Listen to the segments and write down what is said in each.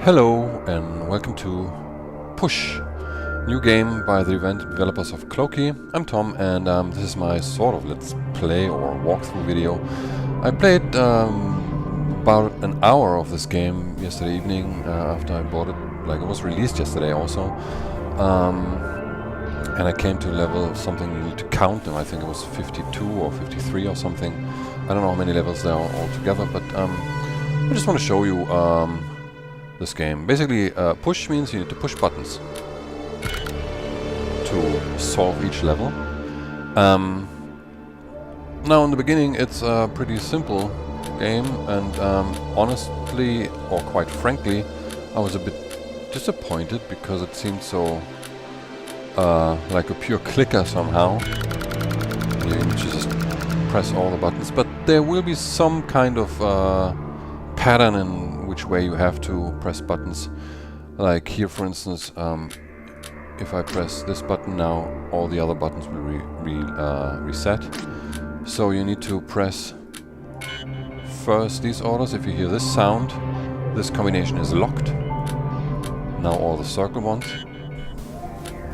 Hello and welcome to Push, new game by the event developers of Cloaky. I'm Tom and this is my sort of let's play or walkthrough video. I played about an hour of this game yesterday evening after I bought it, like it was released yesterday also. And I came to a level of something you need to count them. I think it was 52 or 53 or something. I don't know how many levels there are altogether, but I just want to show you this game. Basically, push means you need to push buttons to solve each level. Now in the beginning it's a pretty simple game, and honestly, or quite frankly, I was a bit disappointed because it seemed so like a pure clicker somehow. You just press all the buttons, but there will be some kind of pattern in which way you have to press buttons. Like here, for instance, if I press this button now, all the other buttons will reset. So you need to press first these orders. If you hear this sound, this combination is locked. Now all the circle ones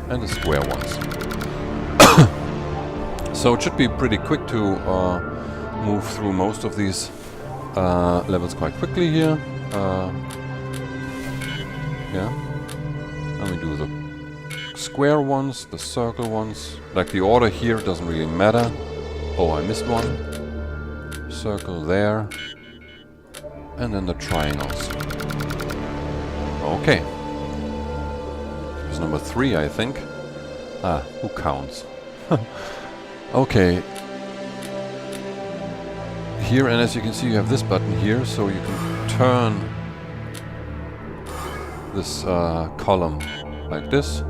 and the square ones. So it should be pretty quick to move through most of these levels quite quickly here. Yeah, let me do the square ones, the circle ones. Like the order here doesn't really matter. Oh, I missed one. Circle there. And then the triangles. Okay. It's number 3, I think. Ah, who counts? Okay. Here, and as you can see, you have this button here, so you can turn this column like this.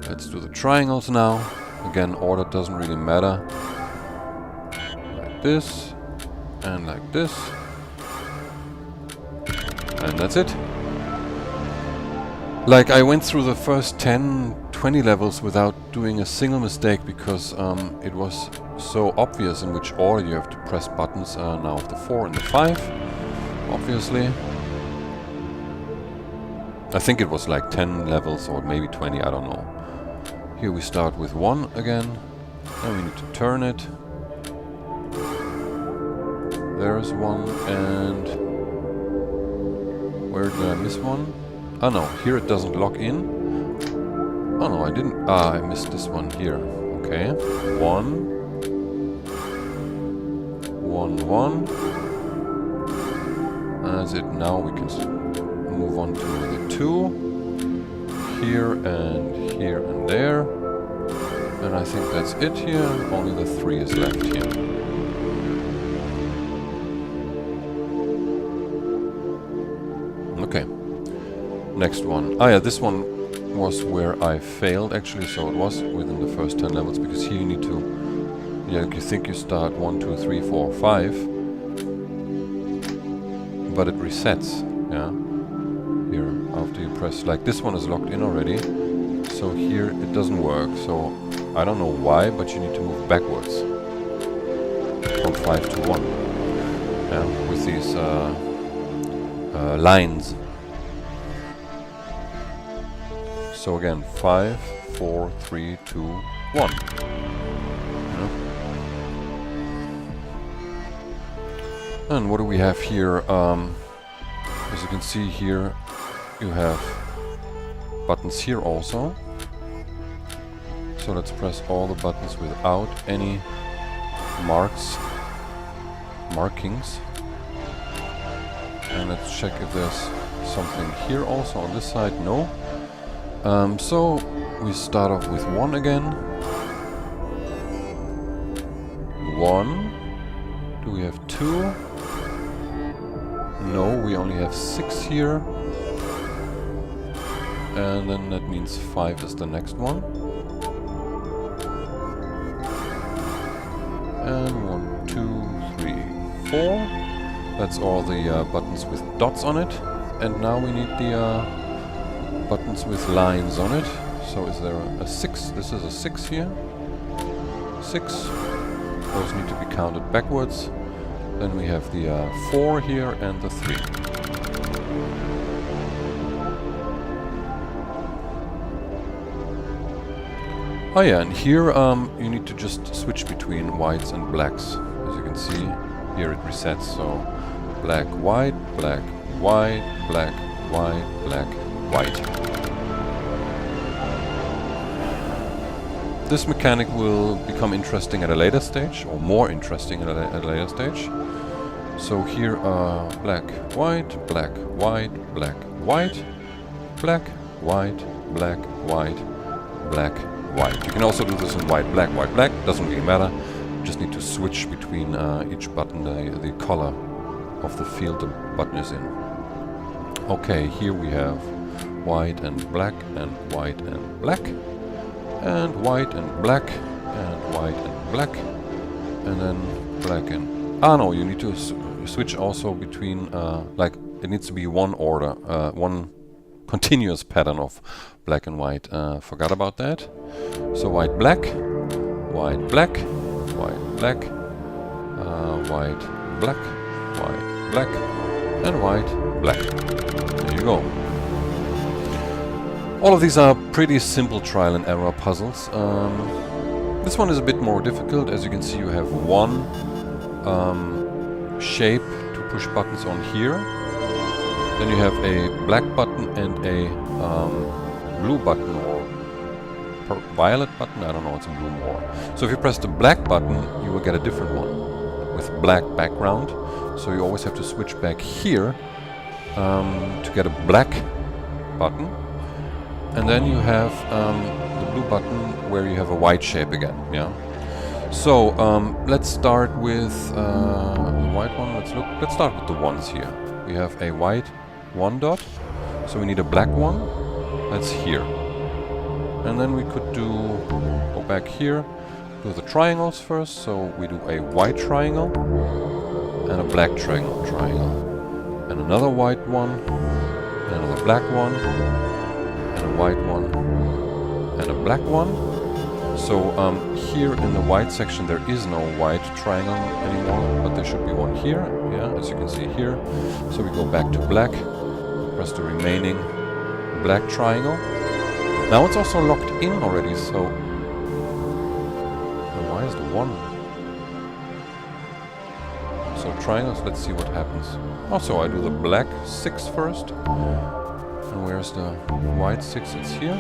Let's do the triangles now. Again, order doesn't really matter. Like this, and like this. And that's it. Like, I went through the first 10-20 levels without doing a single mistake because it was so obvious in which order you have to press buttons. Now of the 4 and the 5, obviously. I think it was like 10 levels or maybe 20, I don't know. Here we start with 1 again, and we need to turn it. There's 1, and where did I miss one? Oh no, here it doesn't lock in. Oh no, I didn't. Ah, I missed this one here. Okay, 1. 1, 1. That's it. Now we can move on to the 2. Here and there. And I think that's it here. Only the 3 is left here. Okay. Next one. Ah yeah, this one was where I failed actually, so it was within the first 10 levels, because here you need to, yeah, you think you start 1, 2, 3, 4, 5, but it resets, yeah, here, after you press, like this one is locked in already, so here it doesn't work, so I don't know why, but you need to move backwards, from 5 to 1, yeah, with these lines. So again, 5, 4, 3, 2, 1. Yeah. And what do we have here? As you can see here, you have buttons here also. So let's press all the buttons without any markings. And let's check if there's something here also on this side. No. So we start off with 1 again. 1. Do we have 2? No, we only have 6 here. And then that means 5 is the next one. And 1, 2, 3, 4. That's all the buttons with dots on it. And now we need the buttons with lines on it. So is there a 6? This is a 6 here. 6. Those need to be counted backwards. Then we have the 4 here and the 3. Oh yeah, and here you need to just switch between whites and blacks. As you can see, here it resets, so black, white, black, white, black, white, black, white. This mechanic will become interesting at a later stage, or more interesting at a later stage. So here are black, white, black, white, black, white, black, white, black, white, black, white. You can also do this in white, black, doesn't really matter. You just need to switch between each button, the color of the field the button is in. Okay, here we have white and white and black, and white and black, and white and black, and then black and... Ah no, you need to switch also between, like, it needs to be one order, one continuous pattern of black and white. Forgot about that. So white, black, white, black, white, black, white, black, white, black, and white, black. There you go. All of these are pretty simple trial and error puzzles. This one is a bit more difficult. As you can see, you have one shape to push buttons on here. Then you have a black button and a blue button, or violet button, I don't know what's in blue more. So if you press the black button, you will get a different one with black background. So you always have to switch back here to get a black button. And then you have the blue button where you have a white shape again, yeah. So let's start with the white one. Let's start with the ones here. We have a white one dot, so we need a black one. That's here. And then we could go back here, do the triangles first. So we do a white triangle and a black triangle, and another white one, and another black one, and a white one, and a black one. So here in the white section there is no white triangle anymore, but there should be one here, yeah, as you can see here. So we go back to black, press the remaining black triangle. Now it's also locked in already, so why is the one? So triangles, let's see what happens. Also, I do the black 6 first. And where's the white 6? It's here.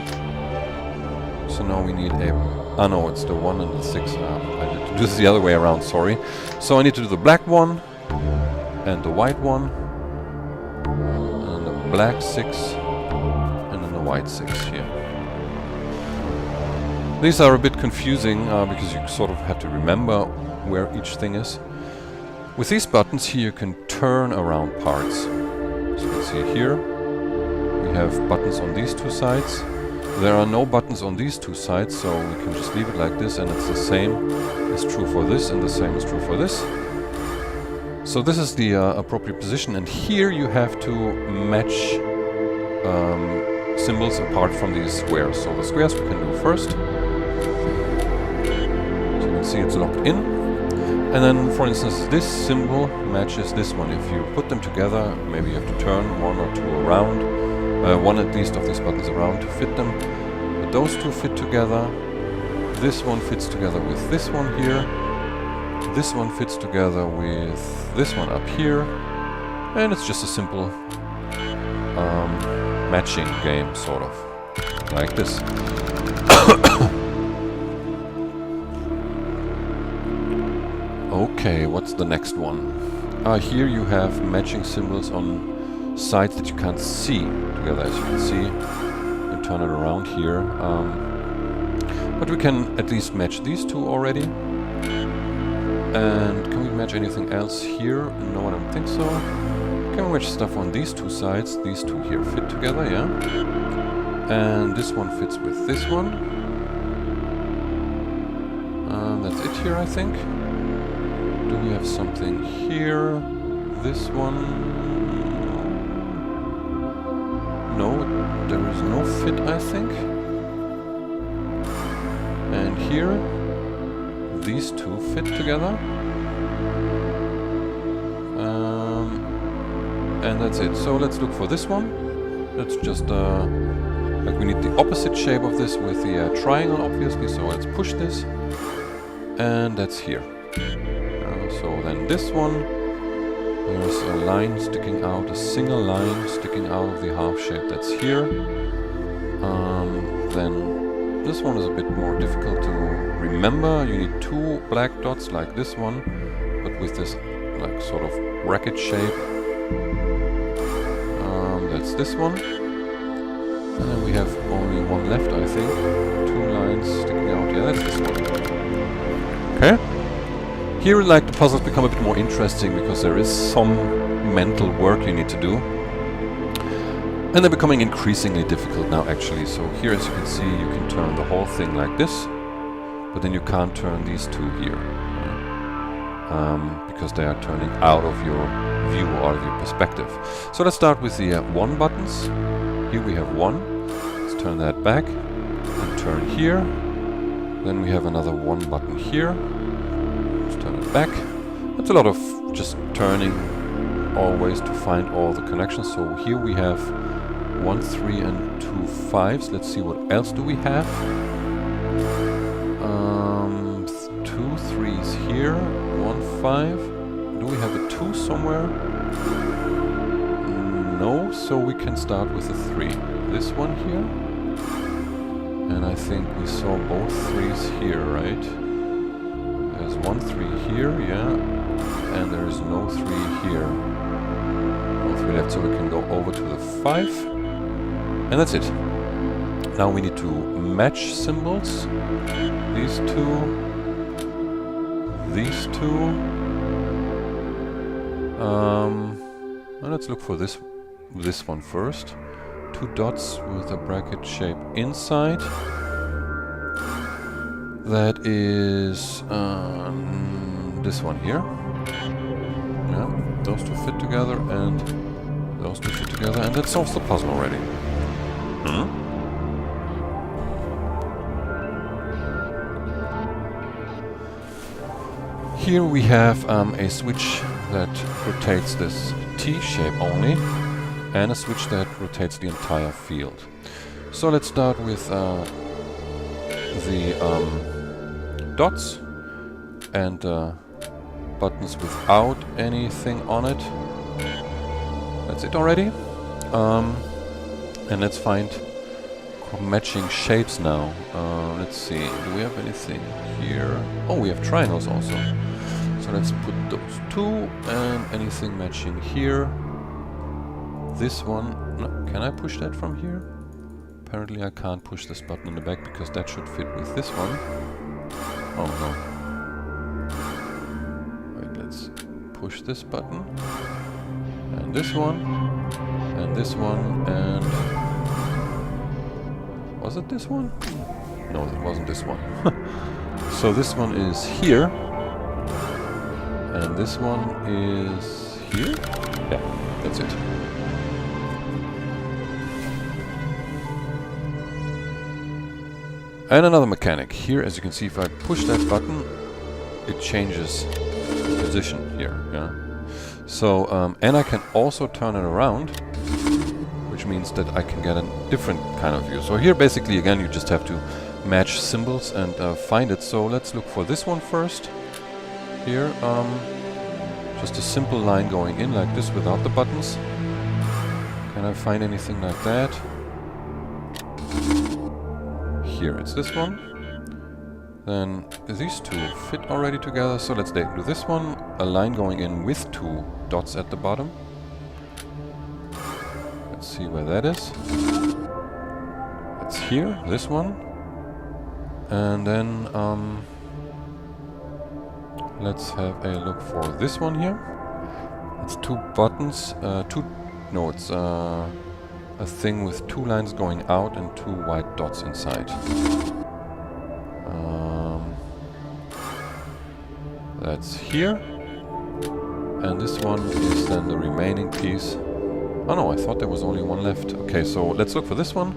So now we need a... Ah no, it's the 1 and the 6. I need to do this the other way around, sorry. So I need to do the black one, and the white one, and the black 6, and then the white 6 here. These are a bit confusing because you sort of have to remember where each thing is. With these buttons here you can turn around parts. As you can see here, we have buttons on these two sides. There are no buttons on these two sides, so we can just leave it like this, and it's the same is true for this, and the same is true for this. So this is the appropriate position, and here you have to match symbols apart from these squares. So the squares we can do first. So you can see it's locked in. And then, for instance, this symbol matches this one. If you put them together, maybe you have to turn one or two around, one at least of these buttons around to fit them. But those two fit together. This one fits together with this one here. This one fits together with this one up here. And it's just a simple matching game, sort of, like this. Okay, what's the next one? Here you have matching symbols on sides that you can't see together, as you can see. You turn it around here. But we can at least match these two already. And can we match anything else here? No, I don't think so. Can we match stuff on these two sides? These two here fit together, yeah. And this one fits with this one. That's it here, I think. Do we have something here? This one? No, there is no fit, I think. And here, these two fit together. And that's it. So let's look for this one. Let's just Like we need the opposite shape of this with the triangle, obviously. So let's push this, and that's here. So then this one, there's a line sticking out, a single line sticking out of the half shape. That's here. Then this one is a bit more difficult to remember. You need two black dots like this one, but with this like sort of bracket shape. That's this one. And then we have only one left, I think. Two lines sticking out. Yeah, that's this one. Okay. Here, like, the puzzles become a bit more interesting because there is some mental work you need to do. And they're becoming increasingly difficult now, actually. So here, as you can see, you can turn the whole thing like this, but then you can't turn these two here. Because they are turning out of your view, out of your perspective. So let's start with the 1 buttons. Here we have 1. Let's turn that back and turn here. Then we have another 1 button here. Let's turn it back. That's a lot of just turning always to find all the connections. So here we have 1, 3 and 2 5s. Let's see what else do we have. 2 3s here, 1 5. Do we have a 2 somewhere? No, so we can start with a 3. This one here. And I think we saw both 3s here, right? There's 1 3 here, yeah. And there is no 3 here. No 3 left, so we can go over to the 5. And that's it. Now we need to match symbols. These two. These two. Well, let's look for this one first. 2 dots with a bracket shape inside. That is this one here. Yeah, those two fit together and those two fit together, and that solves the puzzle already. Here we have a switch that rotates this T shape only, and a switch that rotates the entire field. So let's start with the dots and buttons without anything on it. That's it already. And let's find matching shapes now. Let's see, do we have anything here? Oh, we have triangles also. So let's put those 2 and anything matching here. This one, no, can I push that from here? Apparently I can't push this button in the back because that should fit with this one. Oh no. Wait, let's push this button. And this one. And this one. And... was it this one? No, it wasn't this one. So this one is here. And this one is here? Yeah, that's it. And another mechanic. Here, as you can see, if I push that button, it changes position here. Yeah. So, and I can also turn it around, which means that I can get a different kind of view. So here, basically, again, you just have to match symbols and find it. So let's look for this one first. Here, just a simple line going in like this without the buttons. Can I find anything like that? Here, it's this one. Then these two fit already together, so let's do this one. A line going in with 2 dots at the bottom. Let's see where that is. It's here, this one. And then let's have a look for this one here. It's 2 buttons, it's a thing with 2 lines going out and 2 white dots inside. That's here. And this one is then the remaining piece. Oh no, I thought there was only one left. Okay, so let's look for this one.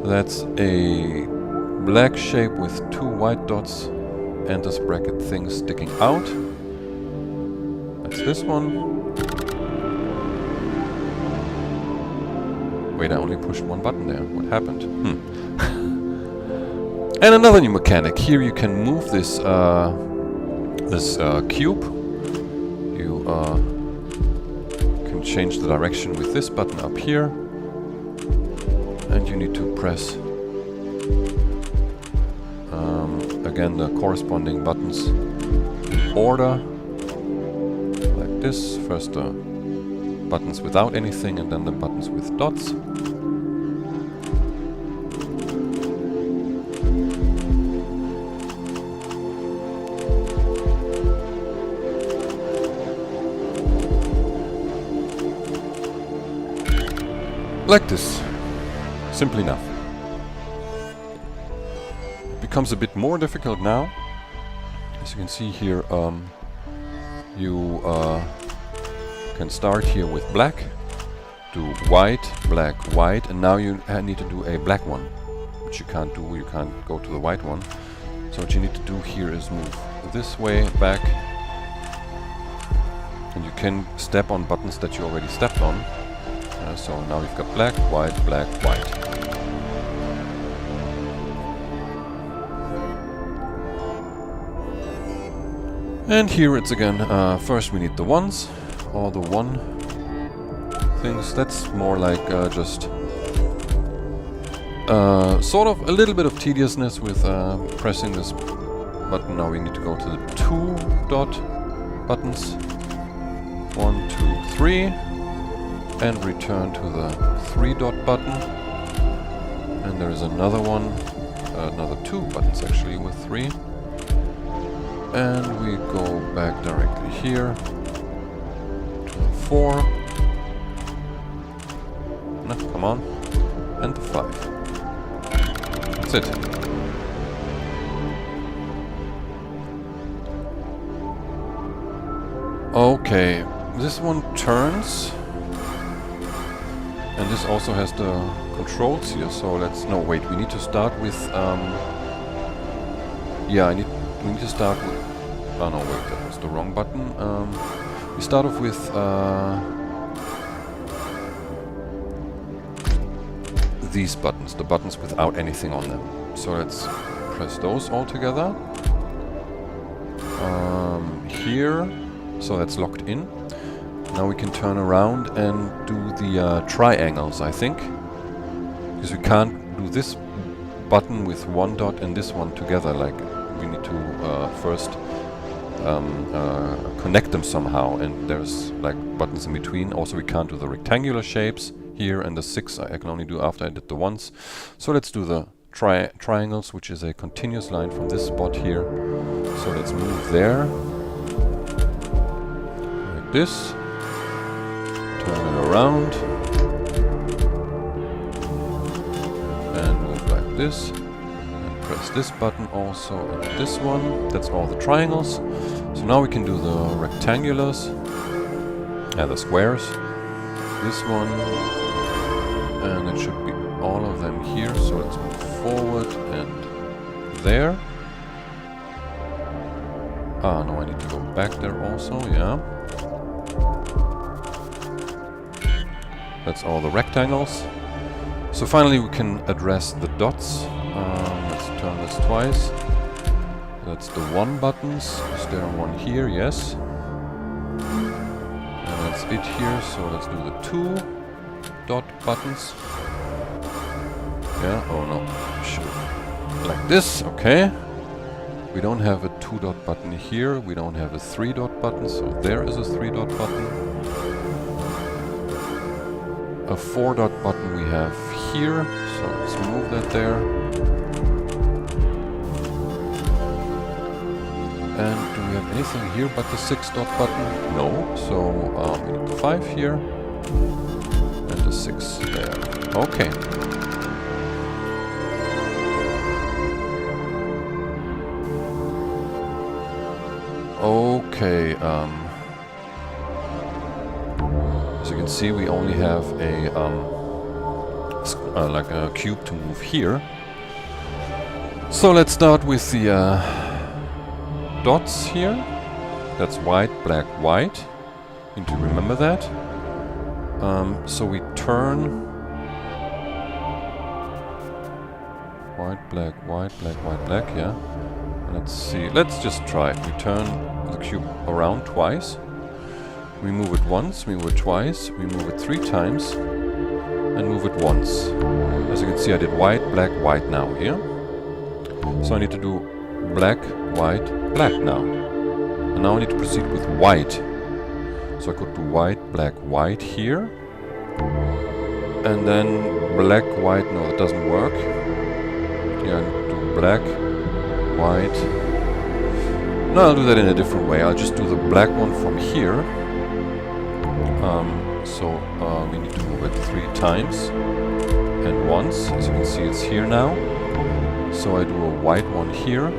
That's a black shape with 2 white dots and this bracket thing sticking out. That's this one. Wait, I only pushed one button there. What happened? And another new mechanic. Here you can move this cube. You can change the direction with this button up here. And you need to press again the corresponding buttons in order. Like this. First the buttons without anything and then the buttons with dots. Like this. Simple enough. It becomes a bit more difficult now. As you can see here, you can start here with black, do white, black, white, and now you need to do a black one, which you can't do, you can't go to the white one. So what you need to do here is move this way, back, and you can step on buttons that you already stepped on. So now we've got black, white, black, white. And here it's again, first we need the ones, all the one things. That's more like just sort of a little bit of tediousness with pressing this button. Now we need to go to the 2 dot buttons. 1, 2, 3. And return to the 3 dot button. And there is another one, another 2 buttons actually with 3. And we go back directly here to the 4. No, come on. And the 5. That's it. Okay, this one turns. And this also has the controls here, so let's... No, wait, we need to start with... yeah, we need to start with... Oh no, wait, that was the wrong button. We start off with... these buttons, the buttons without anything on them. So let's press those all together. Here, so that's locked in. Now we can turn around and do the triangles, I think. Because we can't do this button with 1 dot and this one together. Like, we need to first connect them somehow. And there's like buttons in between. Also, we can't do the rectangular shapes here, and the 6 I can only do after I did the ones. So let's do the triangles, which is a continuous line from this spot here. So let's move there. Like this. Turn it around and move like this, and press this button also, and this one. That's all the triangles. So now we can do the rectangulars and the squares. This one, and it should be all of them here. So let's move forward and there. Ah, no, I need to go back there also, yeah. That's all the rectangles. So finally we can address the dots. Let's turn this twice. That's the 1 buttons. Is there one here? Yes. And that's it here. So let's do the 2 dot buttons. Yeah, oh no. Like this, okay. We don't have a 2 dot button here. We don't have a 3 dot button. So there is a 3 dot button. A 4 dot button we have here, so let's move that there. And do we have anything here but the 6 dot button? No, so we need the 5 here and the 6 there. Okay. Okay, as you can see, we only have a like a cube to move here. So let's start with the dots here. That's white, black, white. Need to remember that. So we turn white, black, white, black, white, black, yeah. Let's see, let's just try it. We turn the cube around twice. We move it once, we move it twice, we move it 3 times, and move it once. As you can see, I did white, black, white now here. So I need to do black, white, black now. And now I need to proceed with white. So I could do white, black, white here. And then black, white, no, that doesn't work. Yeah, I need to do black, white. No, I'll do that in a different way. I'll just do the black one from here. We need to move it 3 times and once. As you can see, it's here now. So I do a white one here.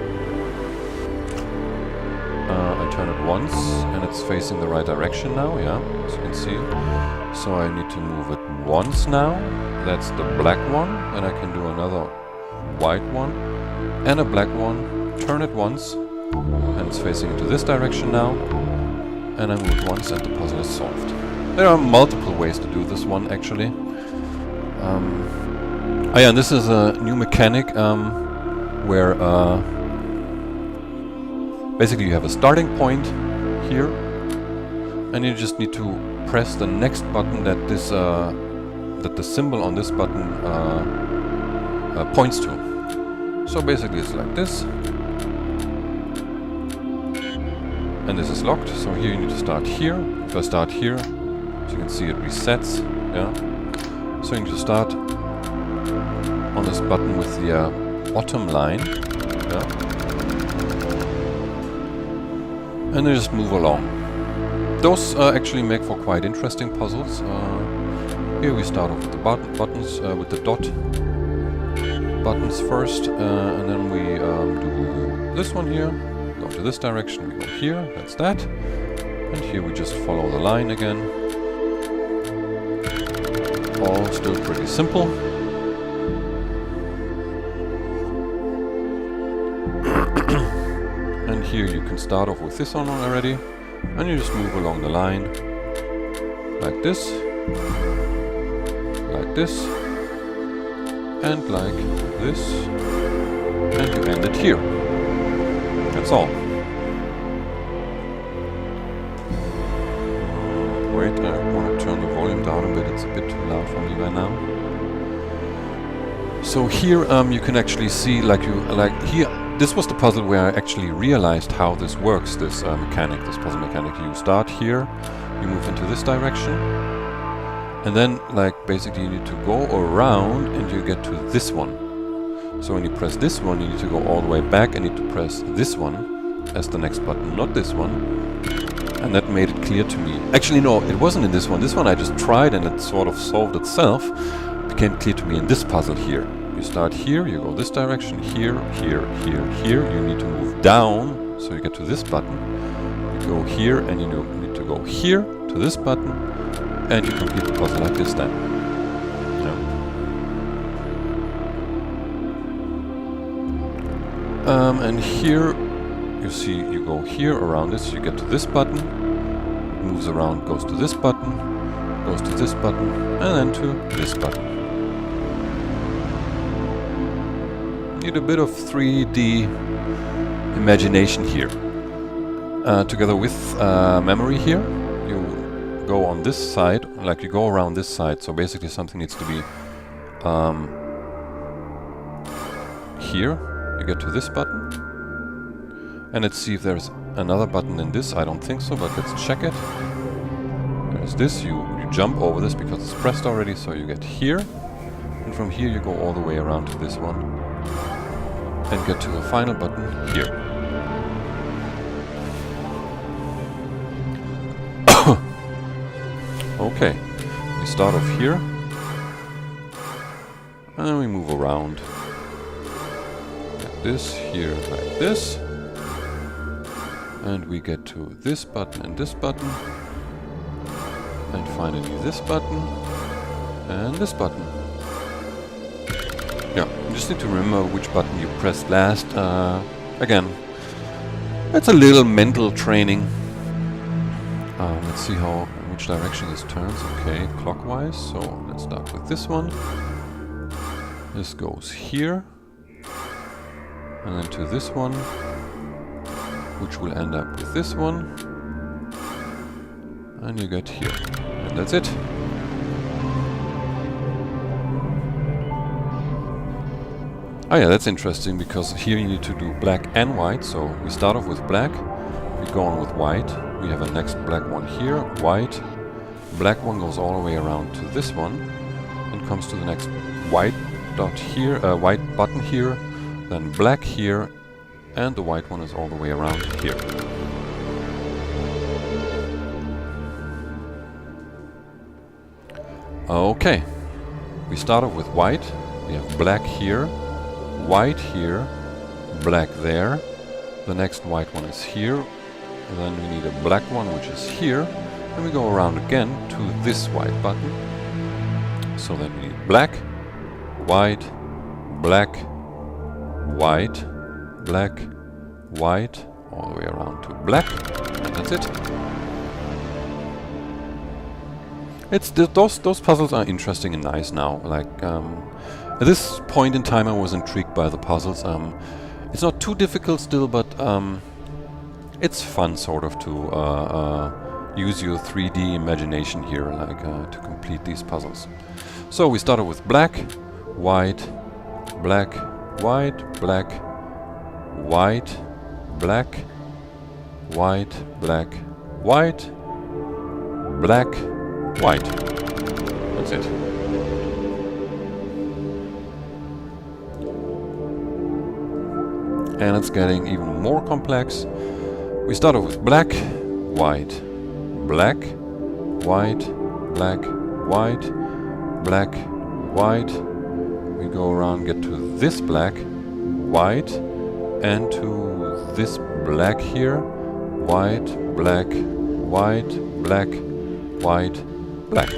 I turn it once and it's facing the right direction now, yeah, as you can see. So I need to move it once now. That's the black one. And I can do another white one and a black one. Turn it once and it's facing into this direction now. And I move it once and the puzzle is solved. There are multiple ways to do this one, actually. Yeah, and this is a new mechanic where basically you have a starting point here, and you just need to press the next button that this that the symbol on this button points to. So basically, it's like this. And this is locked, so here you need to start here. If I start here, as you can see, it resets, yeah. So you need to start on this button with the bottom line, yeah. And then just move along. Those actually make for quite interesting puzzles. Here we start off with the buttons, with the dot buttons first, and then we do this one here. Go to this direction, we go here, that's that. And here we just follow the line again. All still pretty simple. And here you can start off with this one already. And you just move along the line. Like this. Like this. And like this. And you end it here. That's all. Wait, I want to turn the volume down a bit. It's a bit too loud for me right now. So here you can actually see, here. This was the puzzle where I actually realized how this works. This mechanic, this puzzle mechanic. You start here, you move into this direction, and then basically you need to go around and you get to this one. So when you press this one, you need to go all the way back and need to press this one as the next button, not this one. And that made it clear to me. Actually, no, it wasn't in this one. This one I just tried and it sort of solved itself. It became clear to me in this puzzle here. You start here, you go this direction, here, here, here, here. You need to move down, so you get to this button. You go here and you need to go here to this button. And you complete the puzzle like this then. And here you see you go here around this, you get to this button, it moves around, goes to this button, goes to this button, and then to this button. Need a bit of 3D imagination here. Together with memory here, you go on this side, you go around this side, so basically something needs to be here. You get to this button, and let's see if there's another button in this. I don't think so, but let's check it. There's this, you jump over this because it's pressed already, so you get here, and from here you go all the way around to this one, and get to the final button here. Okay, we start off here, and then we move around. This here like this, and we get to this button and this button, and finally this button and this button. Yeah, you just need to remember which button you pressed last. Again, it's a little mental training. Let's see which direction this turns. Okay, clockwise. So let's start with this one. This goes here. and then to this one, which will end up with this one, and you get here, and that's it. Oh yeah, that's interesting, because here you need to do black and white. So we start off with black, we go on with white, we have a next black one here, white, black one goes all the way around to this one, and comes to the next white dot here, white button here, then black here, and the white one is all the way around here. Okay, we start off with white, we have black here, white here, black there, the next white one is here, and then we need a black one which is here, and we go around again to this white button. So then we need black, white, black, white, black, white, all the way around to black, and that's it. It's those puzzles are interesting and nice now. Like at this point in time, I was intrigued by the puzzles. It's not too difficult still, but it's fun sort of to use your 3D imagination here, like to complete these puzzles. So we started with black, white, black, white, black, white, black, white, black, white, black, white. That's it. And it's getting even more complex. We start off with black, white, black, white, black, white, black, white. We go around, get to this black, white, and to this black here, white, black, white, black, white, black.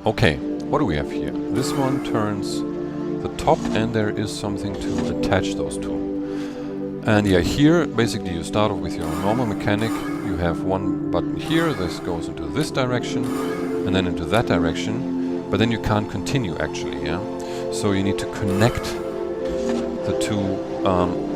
Okay, what do we have here? This one turns the top, and there is something to attach those two. And yeah, here basically you start off with your normal mechanic. You have one button here, this goes into this direction, and then into that direction, but then you can't continue actually, yeah? So you need to connect the two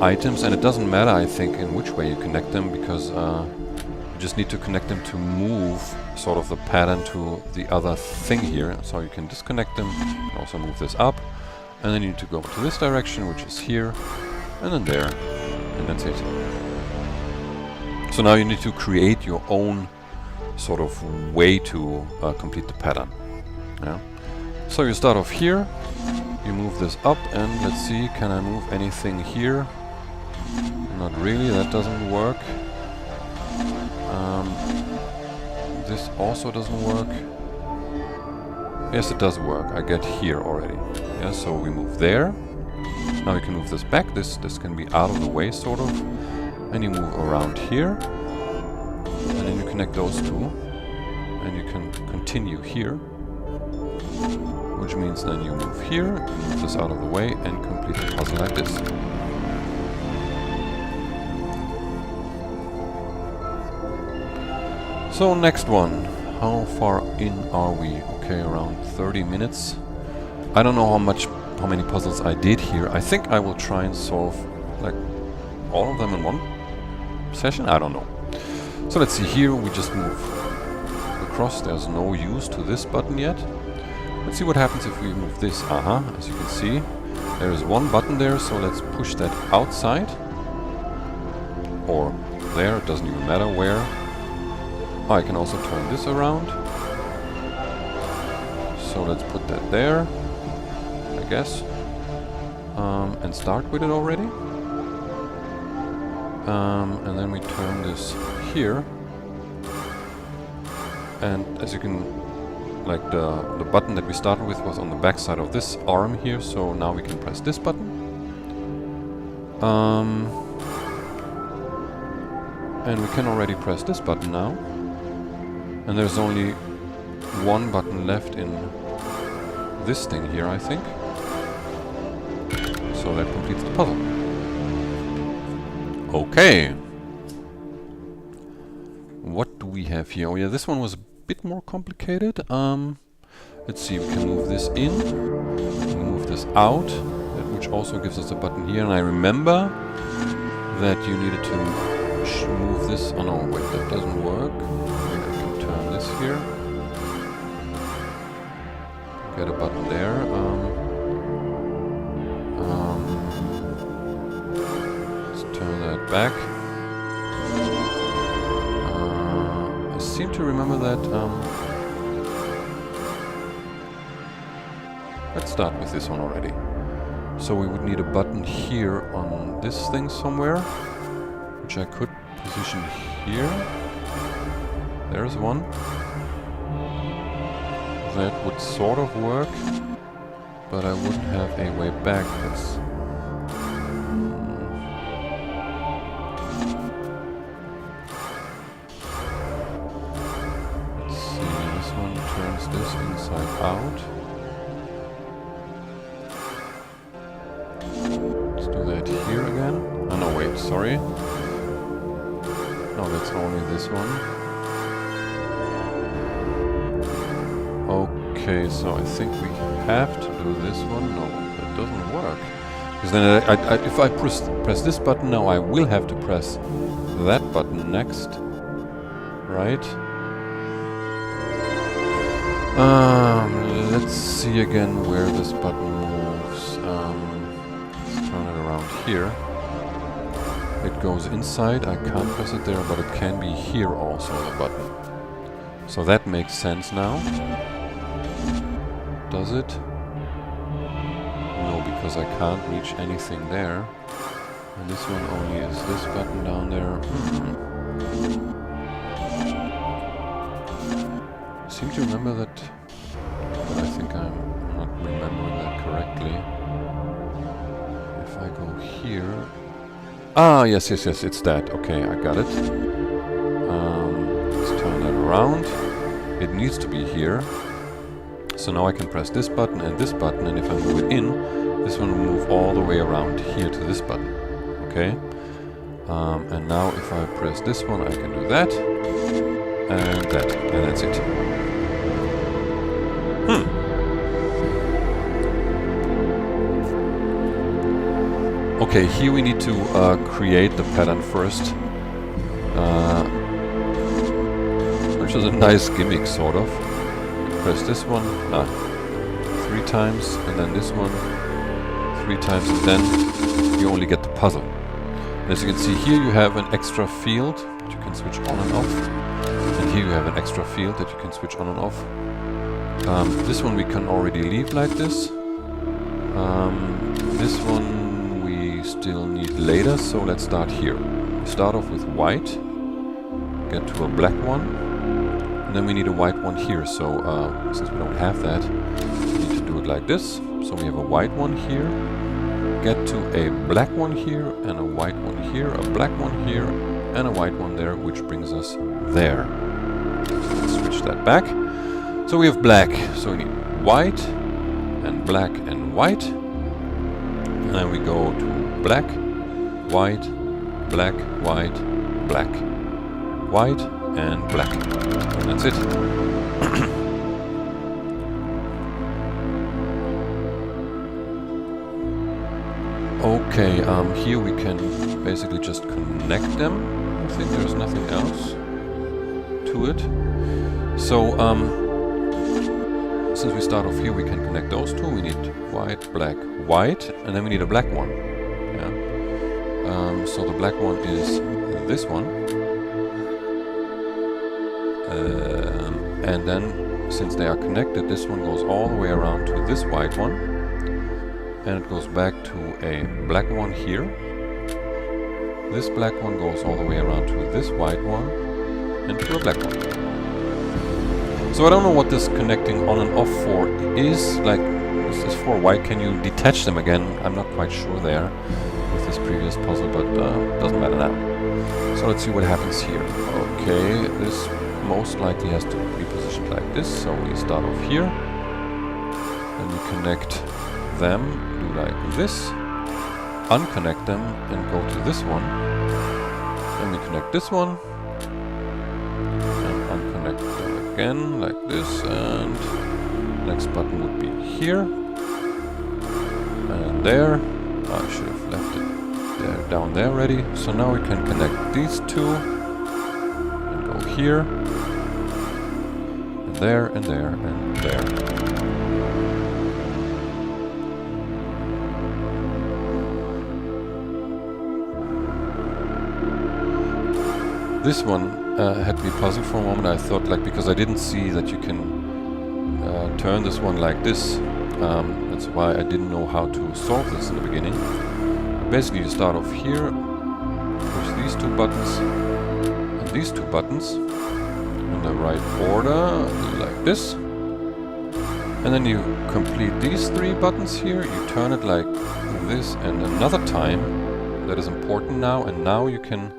items, and it doesn't matter, I think, in which way you connect them, because you just need to connect them to move sort of the pattern to the other thing here. So you can disconnect them, you can also move this up, and then you need to go to this direction, which is here, and then there, and that's it. So now you need to create your own sort of way to complete the pattern. Yeah. So you start off here, you move this up, and let's see, can I move anything here? Not really, that doesn't work. This also doesn't work. Yes, it does work. I get here already. Yeah, so we move there. Now we can move this back. This can be out of the way, sort of. And you move around here. And then you connect those two. And you can continue here. Which means then you move here, move this out of the way, and complete the puzzle like this. So next one. How far in are we? Okay, around 30 minutes. I don't know how many puzzles I did here. I think I will try and solve like all of them in one session. I don't know. So let's see here. We just move across. There's no use to this button yet. Let's see what happens if we move this. As you can see, there is one button there, so let's push that outside. Or there, it doesn't even matter where. Oh, I can also turn this around. So let's put that there, I guess. And start with it already. And then we turn this here. And as you can, like the button that we started with was on the back side of this arm here, so now we can press this button. And we can already press this button now. And there's only one button left in this thing here, I think. So that completes the puzzle. Okay. What do we have here? Oh yeah, this one was a bit more complicated. Let's see, we can move this in, we can move this out, which also gives us a button here. And I remember that you needed to move this. Oh no, wait, that doesn't work. Maybe I can turn this here. Get a button there. Let's turn that back. I seem to remember that. Let's start with this one already. So we would need a button here on this thing somewhere, which I could position here. There's one. That would sort of work, but I wouldn't have a way back. Let's see, this one turns this inside out. Let's do that here again. Oh no, wait, sorry. No, that's only this one. Okay, so I think we have to do this one. No, that doesn't work. Because then if I press this button now, I will have to press that button next. Right? Let's see again where this button moves. Let's turn it around here. It goes inside. I can't press it there, but it can be here also, the button. So that makes sense now. Does it? No, because I can't reach anything there. And this one only is this button down there. I seem to remember that, but I think I'm not remembering that correctly. If I go here... Ah, yes, it's that. Okay, I got it. Let's turn that around. It needs to be here. So now I can press this button, and if I move it in, this one will move all the way around here to this button. Okay? And now if I press this one, I can do that, and that's it. Okay, here we need to create the pattern first, which is a nice gimmick, sort of. Press this one 3 times, and then this one 3 times, and then you only get the puzzle. And as you can see here, you have an extra field that you can switch on and off, and here you have an extra field that you can switch on and off. This one we can already leave like this. This one we still need later, so let's start here. Start off with white, get to a black one, and then we need a white one here. So since we don't have that, we need to do it like this. So we have a white one here, get to a black one here, and a white one here, a black one here, and a white one there, which brings us there. Let's switch that back. So we have black, so we need white, and black, and white. And then we go to black, white, black, white, black, white, and black. And that's it. Okay, here we can basically just connect them. I think there's nothing else to it. So, since we start off here, we can connect those two. We need white, black, white, and then we need a black one. Yeah. So the black one is this one. And then, since they are connected, this one goes all the way around to this white one. And it goes back to a black one here. This black one goes all the way around to this white one. And to a black one. So I don't know what this connecting on and off for is. Like, is this for white? Can you detach them again? I'm not quite sure there with this previous puzzle, but doesn't matter now. So let's see what happens here. Okay, this most likely has to be positioned like this. So we start off here. Then we connect them, do like this. Unconnect them and go to this one. Then we connect this one. And unconnect them again, like this, and next button would be here. And there. I should have left it there, down there already. So now we can connect these two. And go here. And there, and there, and there. This one had me puzzled for a moment. I thought, like, because I didn't see that you can turn this one like this. That's why I didn't know how to solve this in the beginning. Basically, you start off here, push these two buttons and these two buttons in the right order, like this. And then you complete these three buttons here. You turn it like this, and another time. That is important now. And now you can,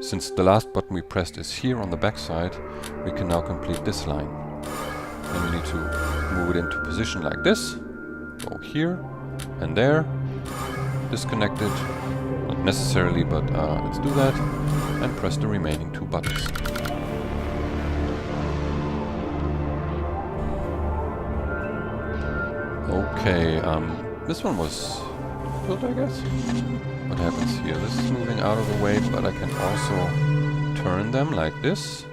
since the last button we pressed is here on the back side, we can now complete this line. And we need to move it into position like this. Go here and there. Disconnected. Not necessarily, but let's do that. And press the remaining two buttons. Okay, this one was good, I guess. What happens here? This is moving out of the way, but I can also turn them like this.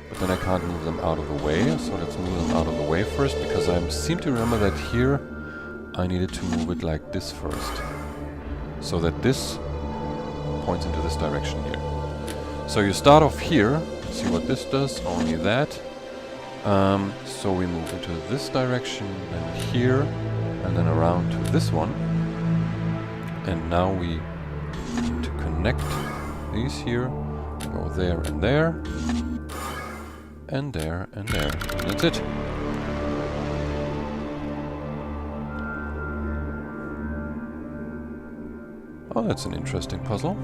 But then I can't move them out of the way, so let's move them out of the way first, because I seem to remember that here I needed to move it like this first. So that this points into this direction here. So you start off here, see what this does, only that. So we move into this direction, then here, and then around to this one. And now we need to connect these here, go there and there, and there and there. And that's it. Oh, that's an interesting puzzle.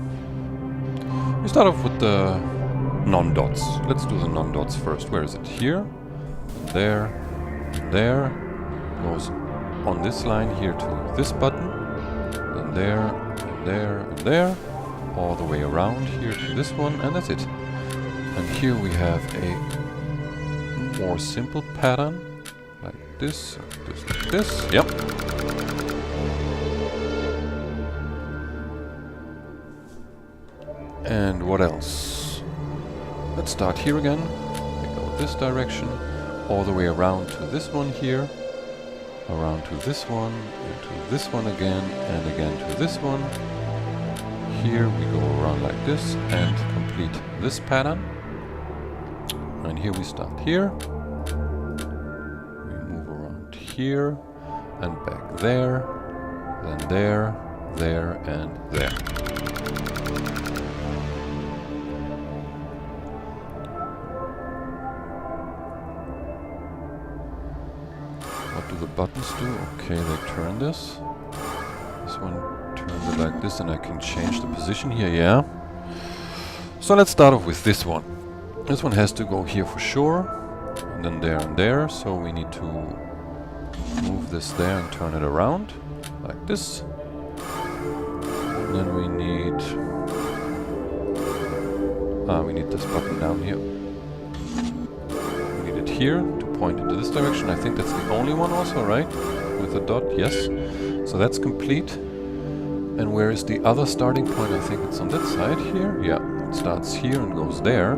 We start off with the non-dots. Let's do the non-dots first. Where is it? Here, there, there. Goes on this line here to this button. Then there, and there, and there. All the way around here to this one, and that's it. And here we have a more simple pattern. Like this, like this. Yep. And what else? Let's start here again. We go this direction, all the way around to this one here, around to this one, into this one again, and again to this one. Here we go around like this and complete this pattern. And here we start here. We move around here and back there, then there, there, and there. What do the buttons do? Okay, they turn this. This one turns it like this, and I can change the position here, yeah. So let's start off with this one. This one has to go here for sure, and then there and there, so we need to move this there and turn it around, like this. And then we need this button down here. We need it here to point into this direction. I think that's the only one also, right? With a dot, yes. So that's complete. And where is the other starting point? I think it's on that side here. Yeah, it starts here and goes there.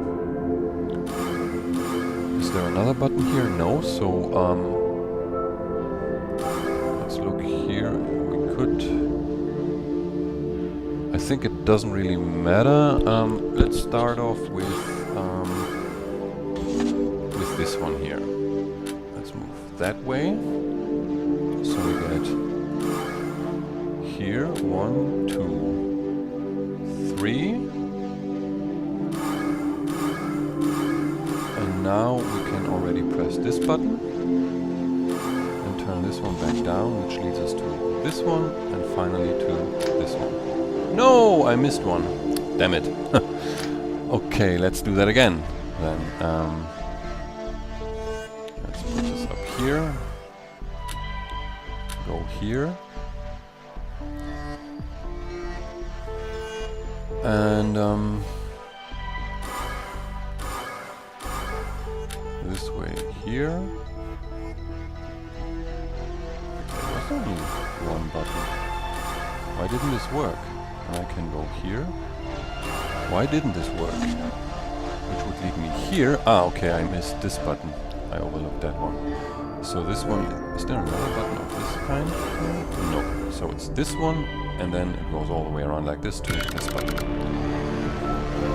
Is there another button here? No, so let's look here. We could... I think it doesn't really matter. Let's start off with this one here. Let's move that way. So we get here 1, 2, 3. And now we can already press this button and turn this one back down, which leads us to this one and finally to this one. No, I missed one. Damn it. Okay, let's do that again. Then let's put this up here. Go here. this way here. There's only one button. Why didn't this work? I can go here. Why didn't this work? Which would lead me here. Ah, okay, I missed this button. I overlooked that one. So this one, is there another button of this kind? No. So it's this one, and then it goes all the way around like this to this button.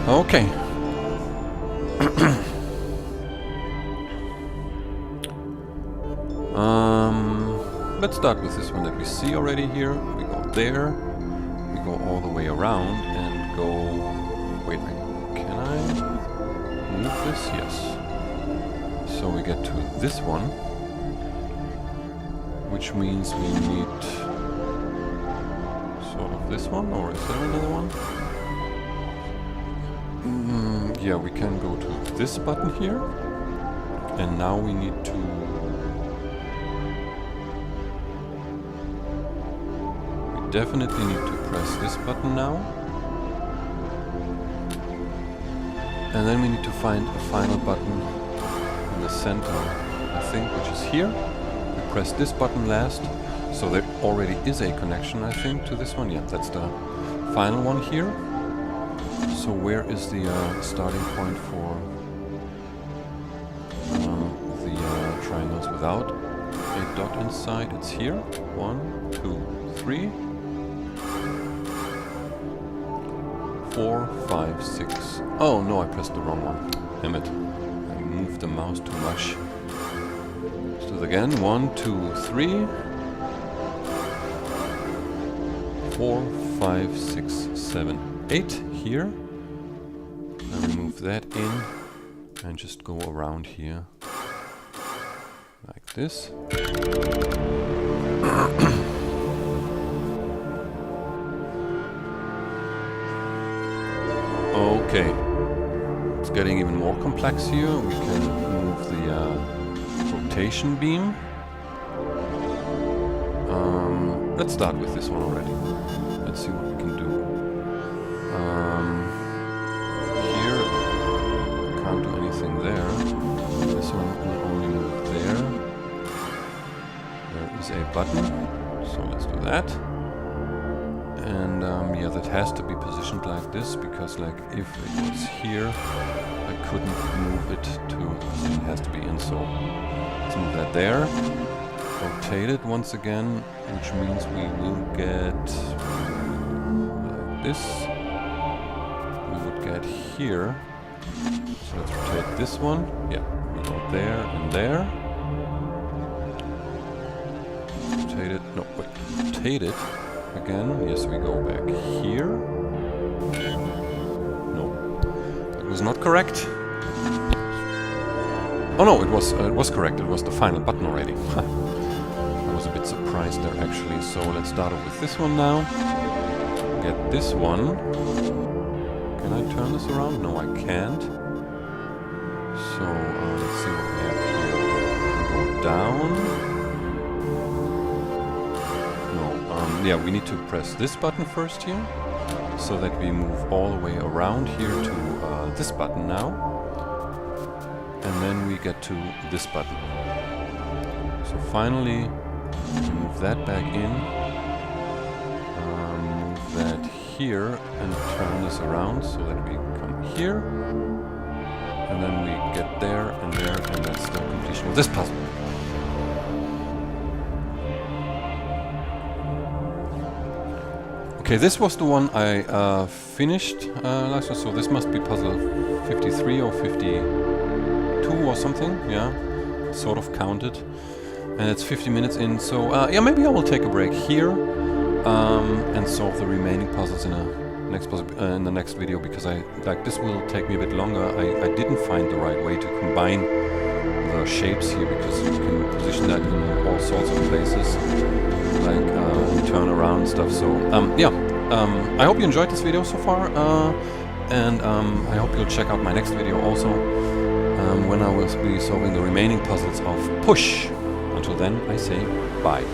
Okay. Let's start with this one that we see already here. We go there, we go all the way around and go... Wait, can I move this? Yes. So we get to this one, which means we need sort of this one, or is there another one? Yeah, we can go to this button here, and now we need to... We definitely need to press this button now. And then we need to find a final button in the center, I think, which is here. We press this button last, so there already is a connection, I think, to this one. Yeah, that's the final one here. So where is the starting point for the triangles without a dot inside? It's here. 1, 2, 3, 4, 5, 6. Oh no, I pressed the wrong one. Damn it. I moved the mouse too much. Let's do it again. 1, 2, 3, 4, 5, 6, 7, 8 here. And we move that in and just go around here like this. Okay, it's getting even more complex here. We can move the rotation beam. Let's start with this one already. Let's see what we can do. Here, can't do anything there. This one will only move there. There is a button, so let's do that. And yeah, that has to be positioned like this, because like if it was here, I couldn't move it to the position it has to be in. So let's move that there. Rotate it once again, which means we will get like this. We would get here. So let's rotate this one. Yeah, we go there and there. Rotate it. No, wait. Rotate it again. Yes, we go back here. No, that was not correct. Oh no, it was correct. It was the final button already. I was a bit surprised there actually. So let's start off with this one now. Get this one. Can I turn this around? No, I can't. So let's see what we have here. Go down. No, yeah, we need to press this button first here, so that we move all the way around here to this button now. And then we get to this button. So finally, move that back in, move that here, and turn this around so that we come here. And then we get there, and that's the completion of this puzzle. Okay, this was the one I finished last one, so this must be puzzle 53 or 52 or something, yeah, sort of counted. And it's 50 minutes in, so yeah, maybe I will take a break here and solve the remaining puzzles in the next video, because this will take me a bit longer. I didn't find the right way to combine the shapes here, because you can position that in all sorts of places, like turn around and stuff. So yeah, I hope you enjoyed this video so far, and I hope you'll check out my next video also, when I will be solving the remaining puzzles of Push. Until then, I say bye.